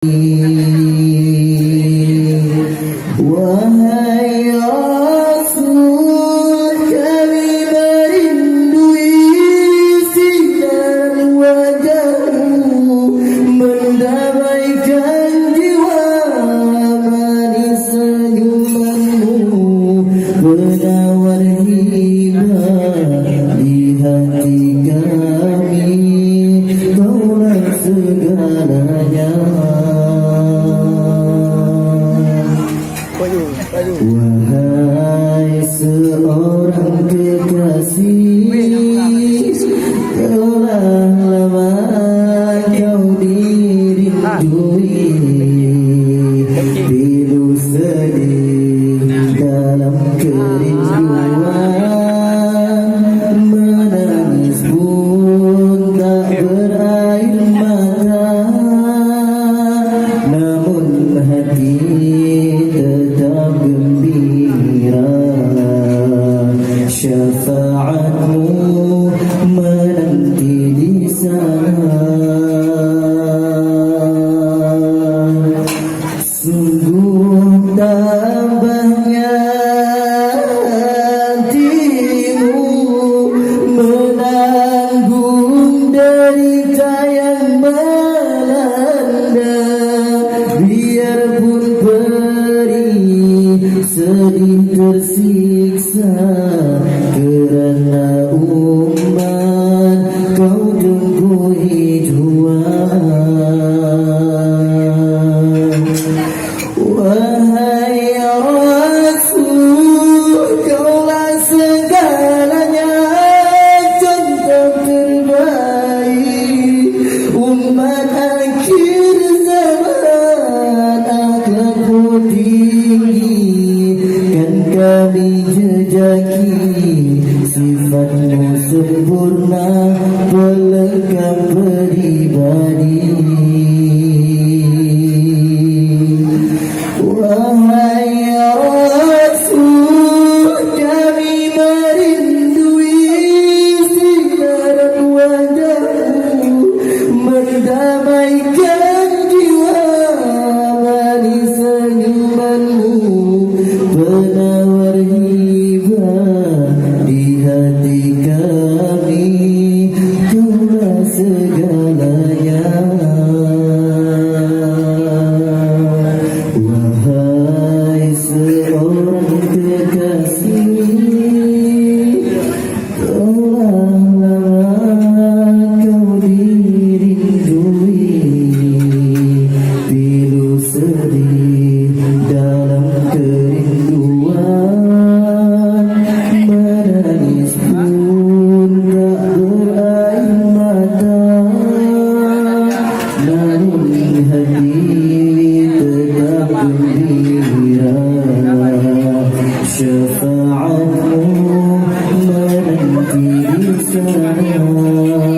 Wahai Rasul, kami merindui sinar wajahmu, mendamaikan jiwa manis senyumanmu, penawar hibah di hati kami, kaulah segalanya. Wahai seorang kekasih, telah lama kau dirindui, pilu sedih dalam kerinduan, menangis pun tak berair mata, namun hati tetap gembira, syafaatmu menanti di sana. Sungguh tambahnya hatimu menanggung derita yang melanda, biarpun sedih tersiksa kerana umat kau tempuhi juang. Wahai Rasul, kaulah segalanya, contoh terbaik umat akhir zaman, akhlakmu tinggi kan kami jejaki, sifatmu sempurna pelengkap pribadi. Wahai Rasul, kami merindui sinar wajahmu, mendamaikan jiwa manis senyumanmu, penawar hibah di hati kami, kaulah segalanya. Wahai seorang kekasih, telah lama kau dirindui, pilu sedih dalam kerinduan, menangis pun tak berair mata, namun hati tetap gembira, syafaatmu menanti di sana.